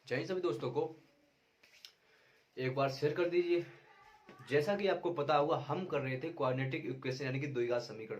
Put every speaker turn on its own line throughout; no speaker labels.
जय हिंद सभी दोस्तों को एक बार शेयर कर दीजिए। जैसा कि आपको पता होगा हम कर रहे थे क्वाड्रेटिक इक्वेशन यानी कि द्विघात समीकरण।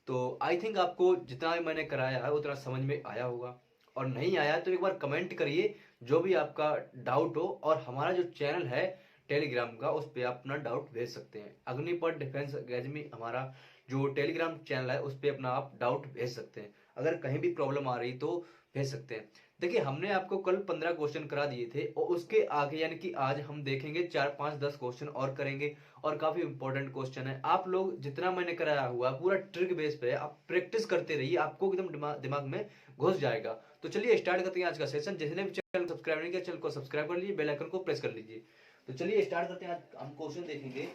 तो आई थिंक आपको जितना भी मैंने कराया है उतना समझ में आया होगा, और नहीं आया तो एक बार कमेंट करिए जो भी आपका डाउट हो। और हमारा जो चैनल है टेलीग्राम का, उस पर आप अपना डाउट भेज सकते हैं। अग्निपथ डिफेंस अकेडमी हमारा जो टेलीग्राम चैनल है उस पर अपना आप डाउट भेज सकते हैं। अगर कहीं भी प्रॉब्लम आ रही तो भेज सकते हैं। देखिए, हमने आपको कल 15 क्वेश्चन करा दिए थे और उसके आगे यानी कि आज हम देखेंगे 4 5 10 क्वेश्चन और करेंगे, और काफी इंपॉर्टेंट क्वेश्चन है। आप लोग जितना मैंने कराया हुआ पूरा ट्रिक बेस पे है, आप प्रैक्टिस करते रहिए, आपको एकदम दिमाग में घुस जाएगा। तो चलिए स्टार्ट करते हैं आज का सेशन। जिसने भी चैनल सब्सक्राइब नहीं किया चैनल को सब्सक्राइब कर लीजिए, बेल आइकन को प्रेस कर लीजिए। तो चलिए स्टार्ट करते हैं। आज हम क्वेश्चन देखेंगे।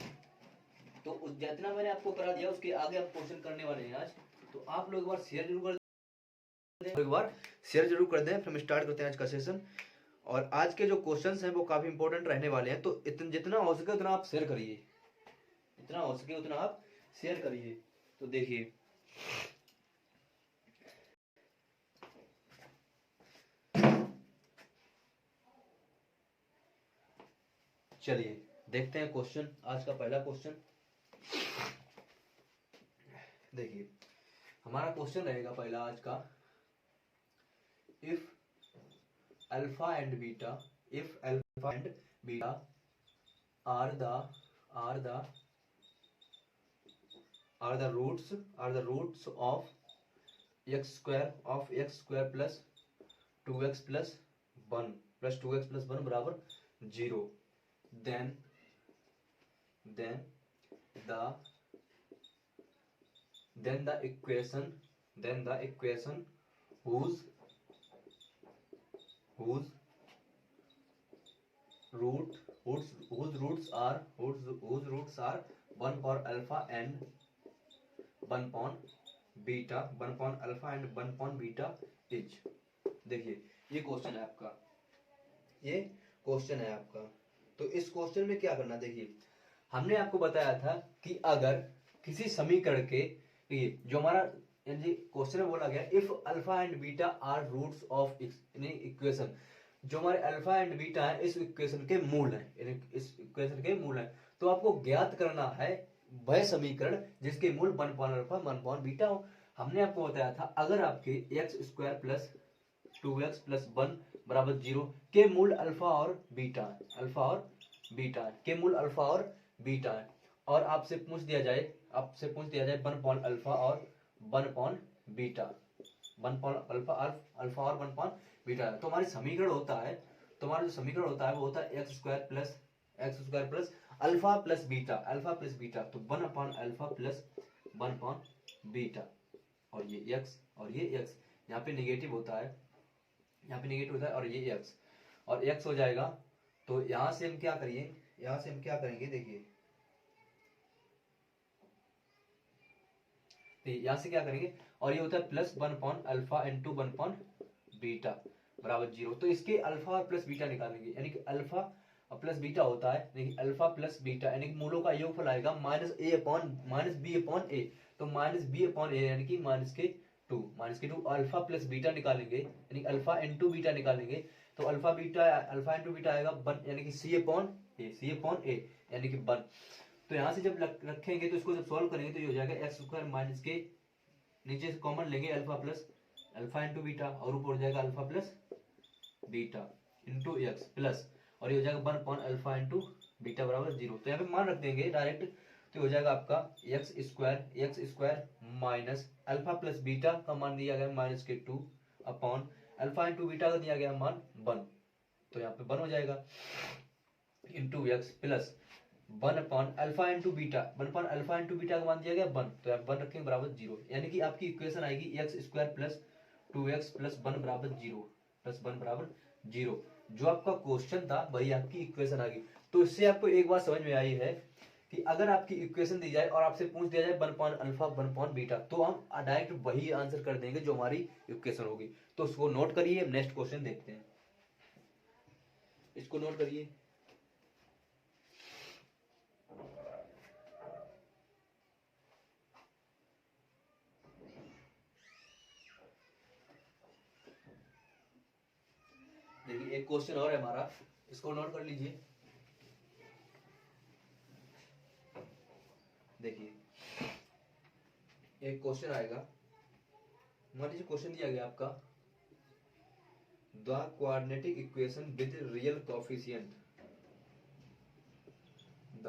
तो जितना मैंने आपको करा दिया उसके आगे आप क्वेश्चन करने वाले हैं आज। तो आप लोग एक बार शेयर जरूर कर दें, एक बार शेयर जरूर कर दें। फिर हम स्टार्ट करते हैं आज का सेशन। और आज के जो क्वेश्चंस हैं वो काफी इंपॉर्टेंट रहने वाले हैं, तो जितना हो सके उतना आप शेयर करिए, जितना हो सके उतना आप शेयर करिए। तो देखिए, चलिए देखते हैं क्वेश्चन। आज का पहला क्वेश्चन देखिए, हमारा क्वेश्चन रहेगा पहला आज का, if alpha and beta, if alpha and beta are the roots of x square plus 2x plus 1 plus 2x plus 1 बराबर 0, then the equation whose roots are 1 for alpha and 1 upon beta, 1 upon alpha and 1 upon beta is. देखिए, ये question है आपका, ये question है आपका। तो इस क्वेश्चन में क्या करना, देखिए हमने आपको बताया था कि अगर किसी समीकरण के लिए जो हमारा क्वेश्चन में बोला गया, if alpha and beta are roots of equation, जो हमारे अल्फा एंड बीटा है इस इक्वेशन के मूल है, इस इक्वेशन के मूल है। तो आपको ज्ञात करना है वह समीकरण जिसके मूल 1 upon अल्फा 1 upon बीटा हो। हमने आपको बताया था अगर आपके x square plus 2x plus 1 बराबर 0 के मूल अल्फा और बीटा है, अल्फा और बीटा है, के मूल अल्फा और बीटा है, और आपसे पूछ दिया जाए 1 upon अल्फा और 1 upon बीटा, 1 upon अल्फा और 1 upon बीटा है। तो हमारी समीकरण होता है, तो हमारा जो समीकरण होता है वो होता है x square plus alpha plus beta, तो 1 upon alpha plus 1 upon beta, और ये एक्स और ये एक्स यहाँ पे निगेटिव होता है, यहाँ पे निगेटिव होता है, और ये एक्स और एक्स हो जाएगा। तो यहां से हम क्या करेंगे, देखिए यहां से क्या करेंगे, और ये होता है plus 1 upon alpha into 1 upon beta बराबर 0। तो इसके अल्फा और प्लस बीटा निकालेंगे, यानी कि अल्फा और प्लस बीटा होता है, यानी अल्फा प्लस बीटा यानी कि मूलों का योगफल आएगा माइनस बी अपॉन ए। तो माइनस बी अपॉन ए यानी कि माइनस के टू अल्फा प्लस बीटा निकालेंगे, यानी अल्फा इंटू बीटा निकालेंगे। तो अल्फा इंटू बीटा आएगा 1 यानी कि सी अपॉन ए यानी कि 1। तो यहां से जब रखेंगे तो इसको जब सॉल्व करेंगे तो ये हो जाएगा एक्स स्क्वायर माइनस के, नीचे से कॉमन लेंगे अल्फा इंटू बीटा, और ऊपर हो जाएगा alpha plus beta into x plus, और ये हो जाएगा 1 अपॉन अल्फा इंटू बीटा बराबर 0। तो यहाँ पे मान रख देंगे डायरेक्ट, तो हो जाएगा आपका x square minus alpha plus beta का मान दिया गया माइनस के 2 अपॉन अल्फा इंटू बीटा का दिया गया मान 1, तो यहाँ पे 1 हो जाएगा into x plus 1 upon alpha into beta का मान दिया गया 1, तो यहाँ 1 रखेंगे बराबर 0, यानी कि आपकी इक्वेशन आएगी x square plus 2x plus 1 बराबर 0। जो आपका क्वेश्चन था वही आपकी इक्वेशन आ गई। तो इससे आपको एक बात समझ में आई है कि अगर आपकी इक्वेशन दी जाए और आपसे पूछ दिया जाए 1 upon अल्फा 1 upon बीटा, तो हम डायरेक्ट वही आंसर कर देंगे जो हमारी इक्वेशन होगी। तो उसको नोट करिए, नेक्स्ट क्वेश्चन देखते हैं, इसको नोट करिए। देखिए एक क्वेश्चन और है हमारा, इसको नोट कर लीजिए। देखिए एक क्वेश्चन आएगा, मान लीजिए क्वेश्चन दिया गया आपका, the quadratic equation with real coefficient, the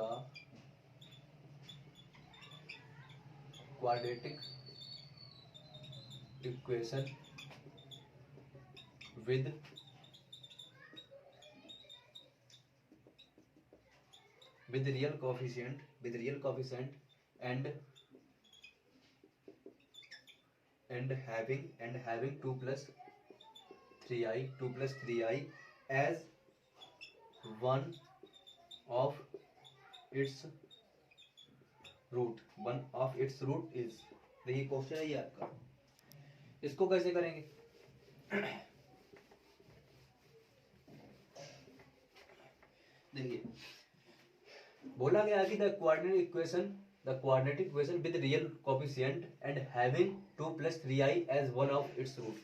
quadratic equation with real coefficient and having 2 plus 3i as one of its root is। देखिए क्वेश्चन है ये आपका, इसको कैसे करेंगे? देखिए बोला गया कि the quadratic equation with real coefficient and having 2 plus 3i as one of its root.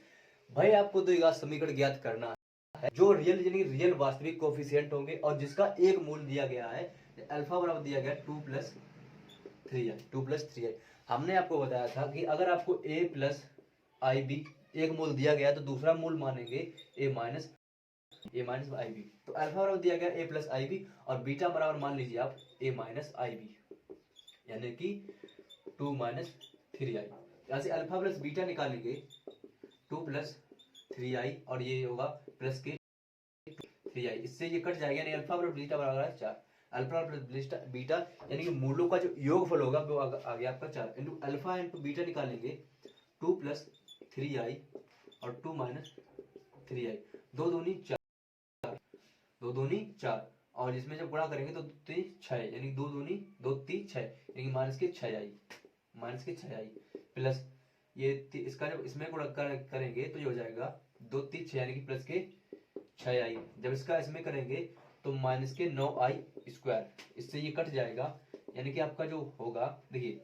भाई आपको तो यह समीकरण ज्ञात करना है जो रियल यानी रियल वास्तविक कोफिशिएंट होंगे और जिसका एक मूल दिया गया है, अल्फा बराबर दिया गया 2 plus 3i। हमने आपको बताया था कि अगर आपको a plus ib एक मूल दिया गया तो दूसरा मूल मानेंगे a minus ib। तो अल्फा बराबर दिया गया a plus ib और बीटा बराबर मान लीजिए आप a minus ib, यानी कि 2 minus 3i। यहाँ से अल्फा प्लस बीटा निकालेंगे 2 plus 3i और ये होगा प्लस के 3i, इससे ये कट जाएगा, यानी अल्फा प्लस बीटा बराबर है 4। अल्फा प्लस बीटा यानी कि मूलों का जो योगफल होगा वो आ गया आपका 4, इंटू अल्फा इंटू बीटा निकालेंगे 2 plus 3i और 2 minus 3i, दो दूनी 4 और इसमें जब गुणा करेंगे तो 6, यानी 2 दूनी 2 3 6, यानी माइनस के 6i प्लस ये इसका जब इसमें गुणा करेंगे तो ये हो जाएगा 2 3 6, यानी कि प्लस के 6i। जब इसका इसमें करेंगे तो माइनस के 9i स्क्वायर, इससे ये कट जाएगा, यानी कि आपका जो होगा देखिए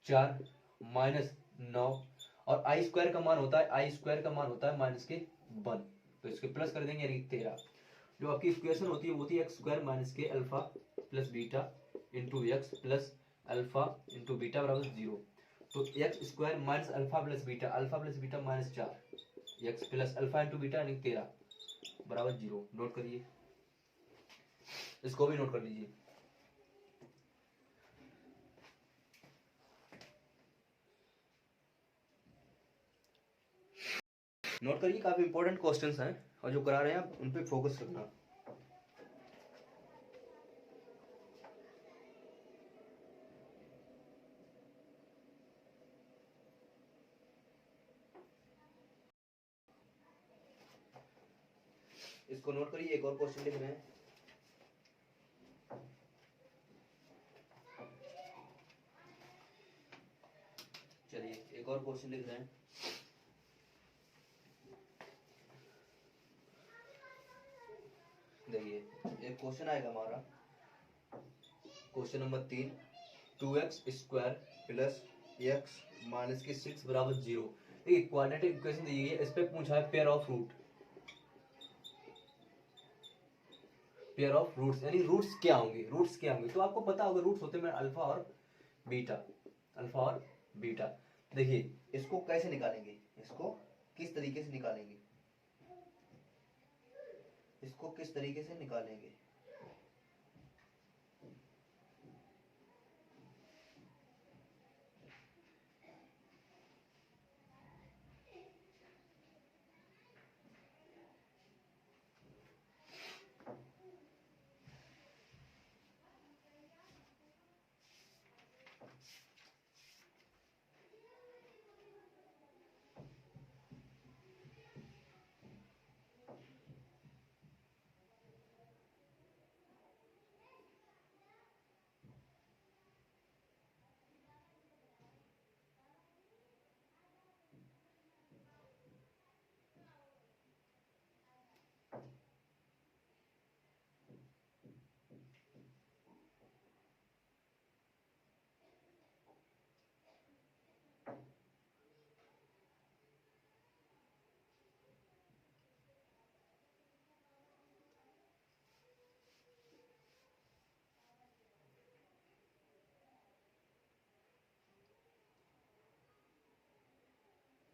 4 माइनस 9 और आई स्क्वायर का मान होता है माइनस के 1, तो इसके प्लस कर देंगे यानी 13। जो आपकी इक्वेशन होती है वो होती है एक्स स्क्वायर माइनस के alpha plus beta into x plus alpha into beta बराबर 0। तो x square minus alpha plus beta minus 4 x plus alpha into beta यानी 13 बराबर 0। नोट करिए, इसको भी नोट कर लीजिए। नोट करिए, काफी इंपॉर्टेंट क्वेश्चंस हैं और जो करा रहे हैं आप उन पे फोकस करना। इसको नोट करिए, एक और क्वेश्चन लिख रहे हैं। चलिए एक और क्वेश्चन लिख रहे हैं। देखिए एक क्वेश्चन आएगा हमारा, question number 3, 2x square plus x minus के 6 बराबर 0। देखिए क्वाड्रेटिक इक्वेशन दी गई है, इस पे पूछा है पेयर ऑफ रूट्स, यानी रूट्स क्या होंगे। तो आपको पता होगा रूट्स होते हैं अल्फा और बीटा। देखिए इसको कैसे निकालेंगे, इसको किस तरीके से निकालेंगे,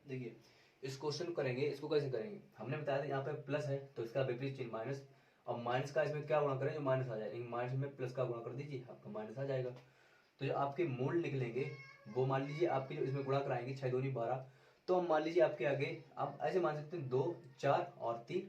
देखिए इस क्वेश्चन को करेंगे, इसको कैसे करेंगे, हमने बताया था यहाँ पे प्लस है तो इसका विपरीत चिन्ह माइनस, अब माइनस का इसमें क्या गुणा करें जो माइनस आ जाए, माइनस में प्लस का गुणा कर दीजिए आपका माइनस आ जाएगा। तो जो आपके मूल निकलेंगे वो मान लीजिए आपके जो इसमें गुणा कराएंगे 6 दूनी 12, तो हम मान लीजिए आपके आगे आप ऐसे मान सकते हैं 2 4 और 3,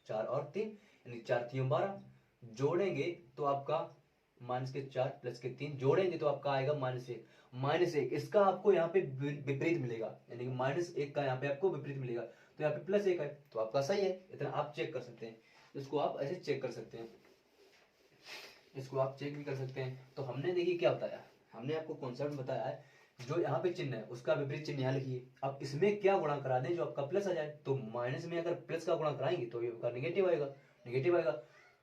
4 और 3 यानी 4 3 12, जोड़ेंगे तो आपका माइनस के 4 प्लस के 3 जोड़ेंगे तो आपका आएगा -1, -1 इसका आपको यहाँ पे विपरीत मिलेगा, यानी कि -1 का यहाँ पे आपको विपरीत मिलेगा, तो यहाँ पे +1 है तो आपका सही है। इतना आप चेक कर सकते हैं, इसको आप ऐसे चेक कर सकते हैं, इसको आप चेक भी कर सकते हैं। तो हमने देखिए क्या बताया, हमने आपको कॉन्सेप्ट बताया है, जो यहाँ पे चिन्ह है उसका विपरीत चिन्ह यहाँ लिखिए, अब इसमें क्या गुणा करा दें जो आपका प्लस आ जाए, तो माइनस में अगर प्लस का गुणा कराएंगे तो ये आपका नेगेटिव आएगा, नेगेटिव आएगा।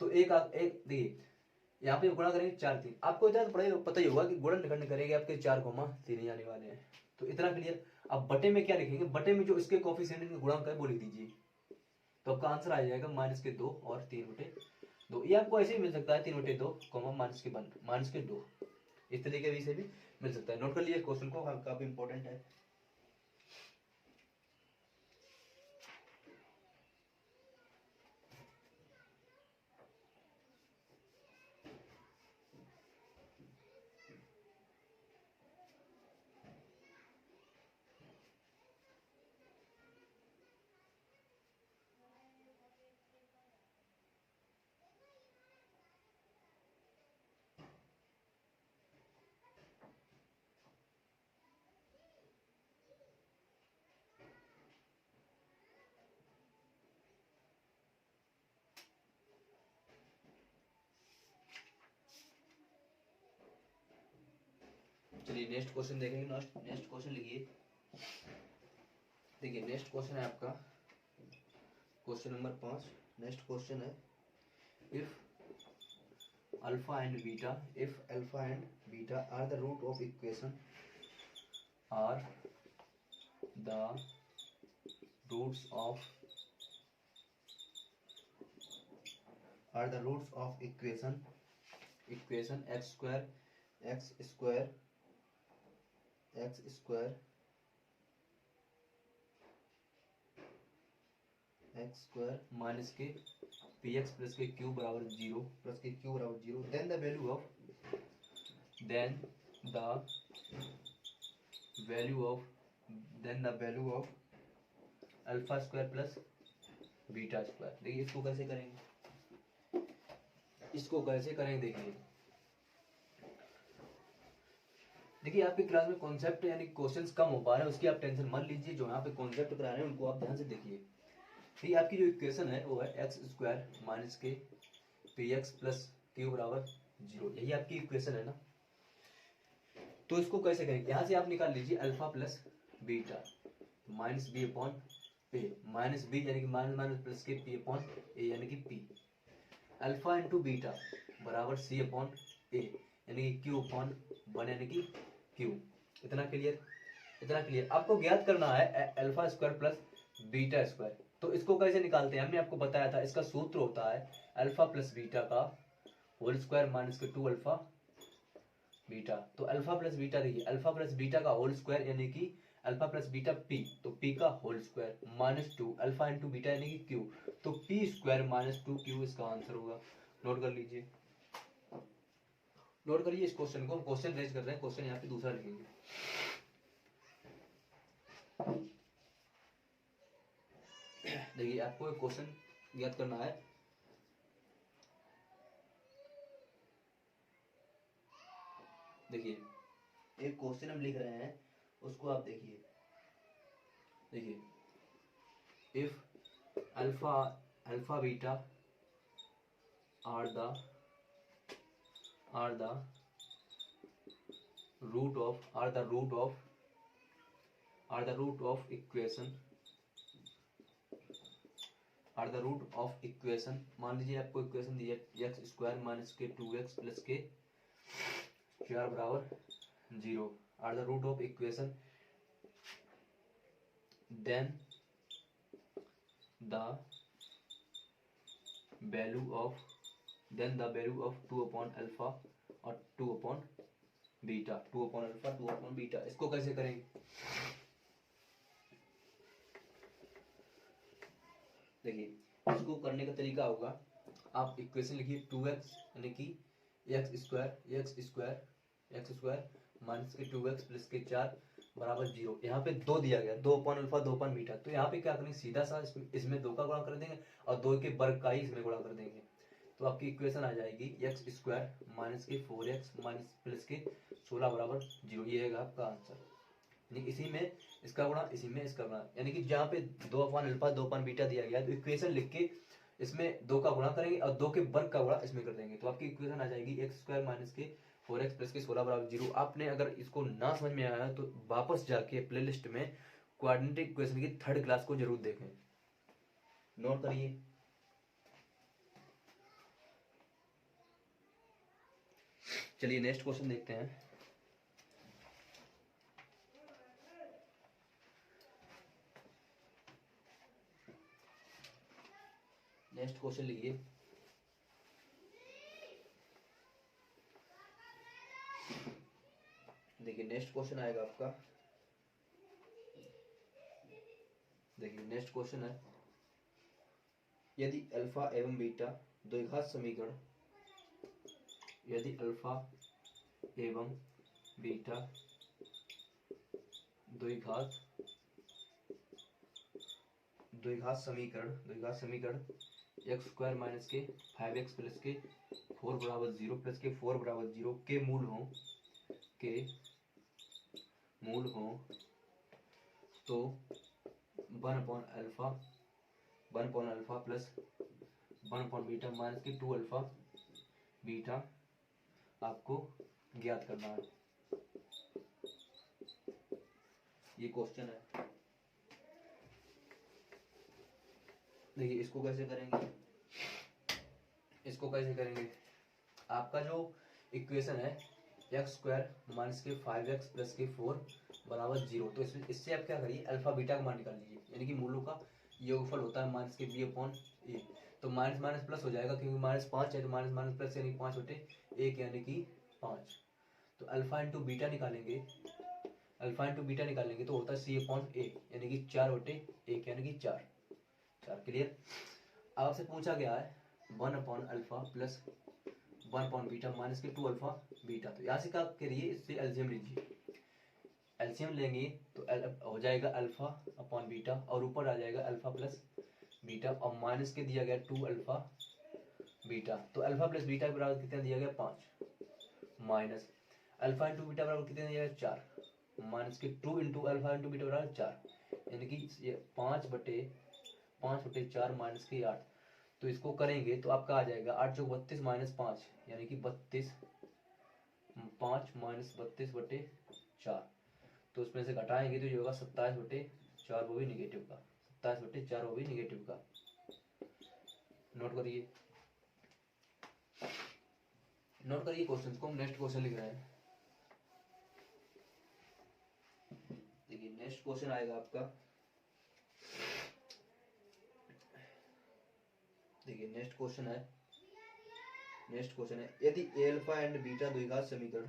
तो एक देखिए यहाँ पे गुणा करेंगे 4 3, आपको इतना पता ही होगा कि गुणन खंड करेंगे आपके 4, 3 आने वाले हैं, तो इतना क्लियर। अब बटे में क्या लिखेंगे, बटे में जो इसके कोफिशिएंट गुणांक है वो लिख दीजिए, तो आपका आंसर आ जाएगा -2 और 3/2। ये आपको ऐसे ही मिल सकता है 3/2 -1 -2, इस तरीके से भी मिल सकता है। नोट कर लिए क्वेश्चन को, काफी इंपॉर्टेंट है। चलिए नेक्स्ट क्वेश्चन देखेंगे। नेक्स्ट क्वेश्चन लिखिए, देखिए नेक्स्ट क्वेश्चन है आपका क्वेश्चन नंबर 5। नेक्स्ट क्वेश्चन है, if alpha and beta, if alpha and beta are the root of equation, are the roots of equation x square minus K px plus K q बराबर 0, then the value of alpha square plus beta square. देखिए इसको कैसे करेंगे, देखिए आपकी class में concept यानी questions कम हो पा रहे हैं, उसकी आप टेंशन मत लीजिए, जो यहाँ पे कॉन्सेप्ट करा रहे हैं उनको आप ध्यान से देखिए। ठीक, आपकी जो इक्वेशन है वो है x square minus K px plus q बराबर 0, यही आपकी इक्वेशन है ना। तो इसको कैसे करेंगे, यहाँ से आप निकाल लीजिए alpha plus beta minus b upon a, minus b यानी कि माइनस माइनस प्लस के पी अपॉन ए यानी कि पी, अल्फा इंटू बीटा बराबर सी अपॉन ए यानी कि क्यू अपॉन 1 यानी कि क्यू। इतना क्लियर। आपको ज्ञात करना है alpha square plus beta square, तो इसको कैसे निकालते हैं हमने आपको बताया था, इसका सूत्र होता है अल्फा प्लस बीटा का होल स्क्वायर माइनस के 2 अल्फा बीटा। तो अल्फा प्लस बीटा, देखिए अल्फा प्लस बीटा का होल स्क्वायर यानी कि अल्फा प्लस बीटा पी, तो पी का whole square -2 alpha into beta यानी कि क्यू, तो पी स्क्वायर -2q इसका आंसर होगा। नोट कर लीजिए, नोट करिए इस क्वेश्चन को, क्वेश्चन रेज कर रहे हैं, क्वेश्चन यहाँ पे दूसरा लिखेंगे। देखिए आपको एक क्वेश्चन याद करना है, देखिए एक क्वेश्चन हम लिख रहे हैं उसको आप देखिए if alpha beta are the root of equation, मान लीजिए आपको इक्वेशन दी है एक्स स्क्वायर माइनस के 2x प्लस के 4 बराबर 0, are the root of equation, then the value of 2 upon alpha और 2 upon beta, 2 upon alpha 2 upon beta. इसको कैसे करेंगे, देखिए इसको करने का तरीका होगा, आप इक्वेशन लिखिए 2x यानी कि एक्स स्क्वायर माइनस के 2x प्लस के 4 बराबर 0। यहाँ पे 2 दिया गया, 2 अपॉन अल्फा 2 अपॉन बीटा। तो यहाँ पे क्या करेंगे, सीधा सा इसमें 2 का गुणा कर देंगे और 2 के वर्ग का ही इसमें गुणा कर देंगे। तो आपकी इक्वेशन आ जाएगी एक्स स्क्वायर माइनस के 4x माइनस प्लस के 16 बराबर 0। ये है आपका आंसर। यानी इसी में इसका गुणा, इसी में इसका गुणा, यानी कि जहाँ पे 2 अपॉन अल्फा 2 अपॉन बीटा दिया गया है तो इक्वेशन लिख के इसमें 2 का गुणा करेंगे और 2 के वर्ग का गुणा इसमें कर देंगे। तो आपकी इक्वेशन आ जाएगी एक्स स्क्वायर माइनस के 4x प्लस के 16 बराबर 0। आपने अगर इसको ना समझ में आया तो वापस जाके प्लेलिस्ट में क्वाड्रेटिक इक्वेशन की 3rd क्लास को जरूर देखें, नोट करिए। चलिए नेक्स्ट क्वेश्चन देखते हैं। नेक्स्ट क्वेश्चन लिखिए, देखिए नेक्स्ट क्वेश्चन आएगा आपका। देखिए नेक्स्ट क्वेश्चन है, यदि अल्फा एवं बीटा द्विघात समीकरण, यदि अल्फा एवं बीटा द्विघात समीकरण एक्स स्क्वायर माइनस के 5x प्लस के 4 बराबर 0 प्लस के 4 बराबर 0 के मूल हो तो 1 upon alpha plus 1 upon beta minus के 2 अल्फा बीटा आपको ज्ञात करना है। ये क्वेश्चन है। देखिए इसको कैसे करेंगे, आपका जो इक्वेशन है एक्स स्क्वायर माइनस के 5x प्लस के 4 बराबर 0। तो इससे आप क्या करिए, अल्फा बीटा का मान निकाल लीजिए, यानी कि मूलों का योगफल होता है माइनस के b अपॉन a। तो माइनस माइनस प्लस हो जाएगा, क्योंकि माइनस 5 है तो माइनस माइनस प्लस यानी 5 बटे 1 यानी कि 5। तो अल्फा इंटू बीटा निकालेंगे तो होता है c अपॉन a यानी कि 4 बटे 1 यानी कि 4। क्लियर। आपसे पूछा गया है 1 upon alpha plus 1 upon beta minus के 2 अल्फा बीटा। तो यहाँ से क्या करिए, इससे एलसीएम लीजिए। एलसीएम लेंगे तो हो जाएगा अल्फा अपॉन बीटा और ऊपर आ जाएगा अल्फा प्लस बीटा और माइनस के दिया गया 2 अल्फा बीटा। तो अल्फा प्लस बीटा के बराबर कितना दिया गया 5 माइनस अल्फा इंटू बीटा बराबर कितना दिया गया 4 माइनस के 2 इंटू अल्फा इंटू बीटा बराबर 4 यानी कि ये 5 बटे 4 माइनस के 8। तो इसको करेंगे तो आपका आ जाएगा 8 चौक 32 माइनस 5 यानी कि 32 5 माइनस 32 बटे 4। तो उसमें से घटाएंगे तो ये होगा 27 बटे 4, वो भी निगेटिव का, 27 बटे 4 वो भी निगेटिव का। नोट करिए क्वेश्चन को। हम नेक्स्ट क्वेश्चन लिख रहे हैं। देखिए नेक्स्ट क्वेश्चन आएगा आपका। देखिए नेक्स्ट क्वेश्चन है यदि अल्फा एंड बीटा द्विघात समीकरण,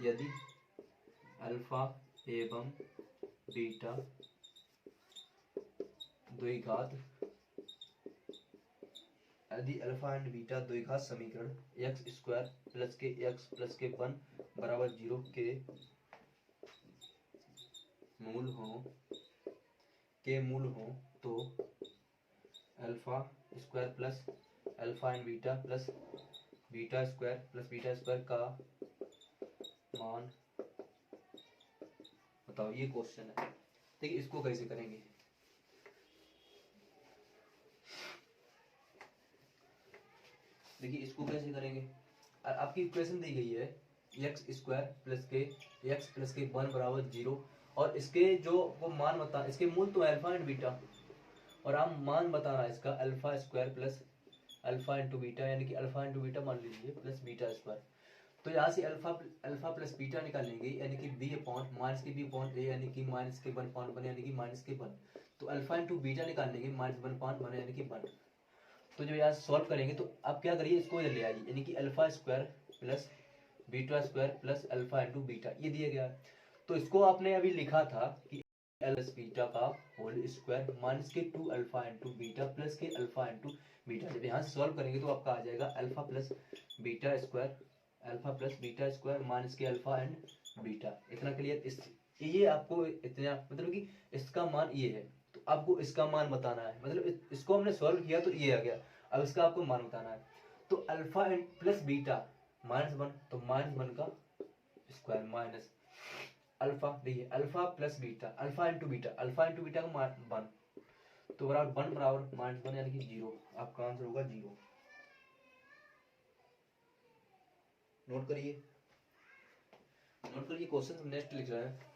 यदि अल्फा एवं बीटा द्विघात समीकरण एक्स स्क्वायर प्लस के 1 बराबर 0 के मूल हो तो alpha square plus alpha and beta plus beta square का मान बताओ। ये क्वेश्चन है। देखिए इसको कैसे करेंगे, आपकी इक्वेशन दी गई है एक्स स्क्वायर प्लस के 1 बराबर 0 और इसके जो वो मान बता, इसके मूल तो अल्फा एंड बीटा और आप मान बताना है इसका alpha square plus alpha into beta यानी कि अल्फा इंटू बीटा मान लीजिए प्लस बीटा स्क्वायर। तो यहाँ से अल्फा प्लस बीटा निकालेंगे यानी कि b अपॉन माइनस के b अपॉन a यानी कि माइनस के 1 अपॉन 1 यानी कि माइनस के 1। तो अल्फा इंटू बीटा निकालेंगे माइनस 1 अपॉन 1 यानी कि 1। तो जब यहाँ सॉल्व करेंगे तो आप क्या करिए, इसको इधर ले आइए यानी कि alpha square plus beta square plus alpha into beta ये दिया गया है। तो इसको आपने अभी लिखा था कि एल प्लस बीटा का होल स्क्वायर माइनस के 2 अल्फा इंटू बीटा प्लस के अल्फा इंटू बीटा। जब यहाँ सॉल्व करेंगे तो आपका आ जाएगा alpha plus beta square minus के अल्फा एंड बीटा। इतना क्लियर? इस ये आपको इतना मतलब कि इसका मान ये है, तो आपको इसका मान बताना है। मतलब इसको हमने सॉल्व किया तो ये आ गया, अब इसका आपको मान बताना है। तो अल्फा प्लस बीटा -1, तो -1 का स्क्वायर माइनस अल्फा, देखिए alpha plus beta, alpha into beta का मान 1, तो बराबर 1 बराबर -1 यानी कि 0। आपका आंसर होगा 0। नोट करिए क्वेश्चन नेक्स्ट लिख रहे हैं।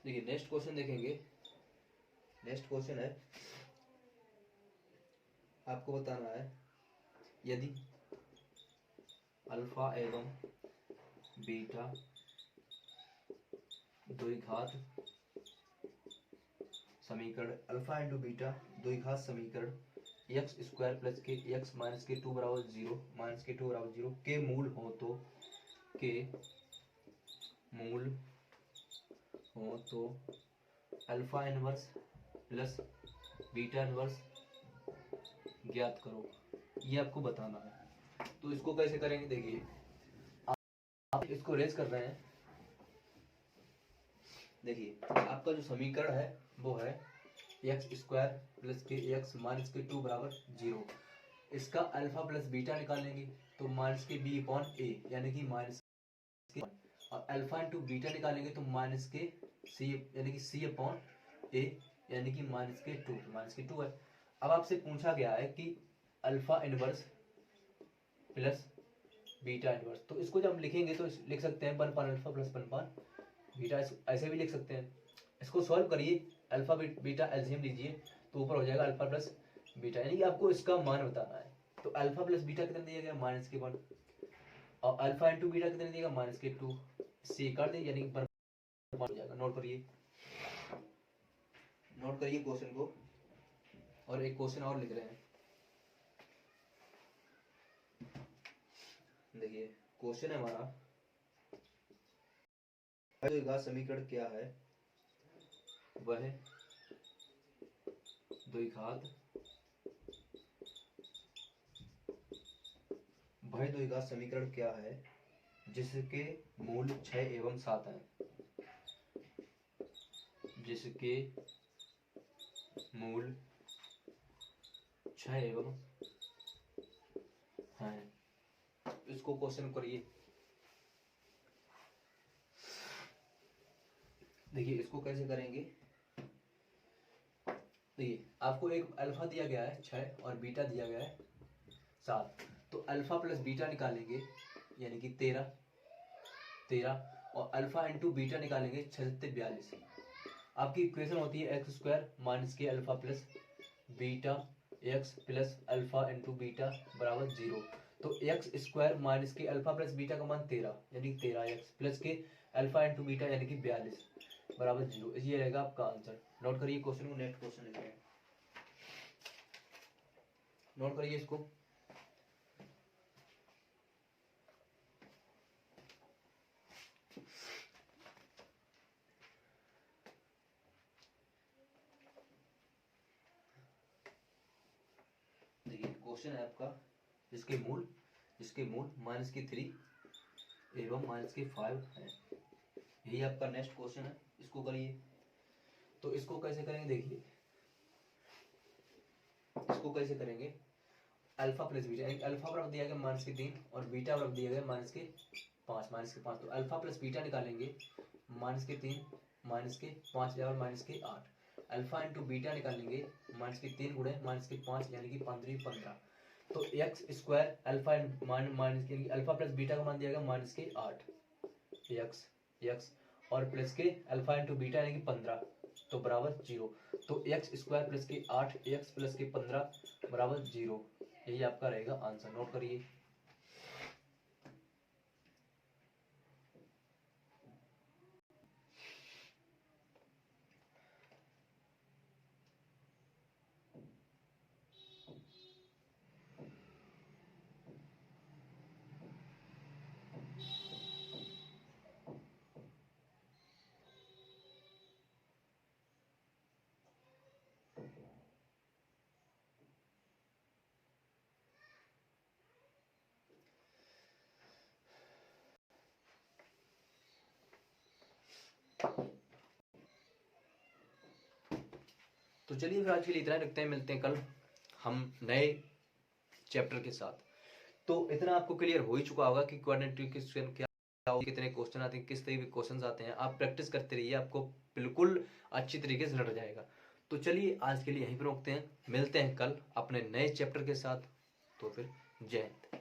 देखिए नेक्स्ट क्वेश्चन देखेंगे। नेक्स्ट क्वेश्चन है, आपको बताना है यदि अल्फा एवं बीटा द्विघात समीकरण, अल्फा इंटू बीटा द्विघात समीकरण एक्स स्क्वायर प्लस के एक्स माइनस के 2 बराबर 0 के मूल हो तो alpha inverse plus beta inverse ज्ञात करो, ये आपको बताना है। तो इसको कैसे करेंगे, देखिए आप इसको रेज कर रहे हैं। देखिए आपका जो समीकरण है वो है एक्स स्क्वायर प्लस के एक्स माइनस के 2 बराबर 0। इसका अल्फा प्लस बीटा निकालेंगे तो माइनस के बी अपॉन ए यानी कि माइनस के, और अल्फा इंटू बीटा निकालेंगे तो माइनस के सी यानी कि सी अपॉन ए यानी कि माइनस के 2 है। अब आपसे पूछा गया है कि alpha inverse plus beta inverse, तो इसको जब हम लिखेंगे तो लिख सकते हैं 1 पान अल्फा प्लस 1 पान बीटा, ऐसे भी लिख सकते हैं। इसको सॉल्व करिए, अल्फा बीटा एलसीएम लीजिए तो ऊपर हो जाएगा अल्फा प्लस बीटा, यानी कि आपको इसका मान बताना है। तो अल्फा प्लस बीटा कितना दिया गया -1, और अल्फा इंटू बीटा कितना दिया गया -2, से काट दे यानी कि हो जाएगा। नोट करिए क्वेश्चन को, और एक क्वेश्चन और लिख रहे हैं। देखिए क्वेश्चन है हमारा, द्विघात समीकरण क्या है, वह द्विघात समीकरण क्या है जिसके मूल 6 एवं 7 हैं, जिसके मूल 6 एवं हैं। इसको क्वेश्चन करिए। देखिए इसको कैसे करेंगे, देखिए आपको एक अल्फा दिया गया है 6 और बीटा दिया गया है 7, तो अल्फा प्लस बीटा निकालेंगे यानी कि 13, और अल्फा इंटू बीटा निकालेंगे 6 7 42। आपकी इक्वेशन होती है एक्स स्क्वायर माइनस के alpha plus beta x plus alpha into beta बराबर 0। तो एक्स स्क्वायर माइनस के अल्फा प्लस बीटा का मान 13 यानी 13x प्लस के अल्फा इंटू बीटा यानी कि 42 बराबर 0। ये रहेगा आपका आंसर। नोट करिए क्वेश्चन को, नेक्स्ट क्वेश्चन लिख रहे हैं। नोट करिए इसको। देखिए क्वेश्चन है आपका, जिसके मूल -3 एवं -5 है। यही आपका नेक्स्ट क्वेश्चन है, इसको करिए। तो इसको कैसे करेंगे, देखिए इसको कैसे करेंगे, अल्फा प्लस बीटा, अल्फा बराबर दिया गया -3 और बीटा बराबर दिया गया -5। तो अल्फा प्लस बीटा निकालेंगे -3 -5 और -8। अल्फा इंटू बीटा निकालेंगे -3 गुणे -5 यानी कि 15। तो x square alpha alpha plus beta का मान दिया गया -8 एक्स और प्लस के अल्फा इंटू बीटा यानी कि 15, तो बराबर 0। तो एक्स स्क्वायर प्लस के 8 एक्स प्लस के 15 बराबर 0। यही आपका रहेगा आंसर। नोट करिए। चलिए फिर आज के लिए इतना ही रखते हैं, मिलते हैं कल हम नए चैप्टर के साथ। तो इतना आपको क्लियर हो ही चुका होगा कि क्वाड्रेटिक इक्वेशन क्या, कितने क्वेश्चन आते हैं, किस तरीके के क्वेश्चन आते हैं। आप प्रैक्टिस करते रहिए, आपको बिल्कुल अच्छी तरीके से लड़ जाएगा। तो चलिए आज के लिए यहीं पर रोकते हैं, मिलते हैं कल अपने नए चैप्टर के साथ। तो फिर जय हिंद।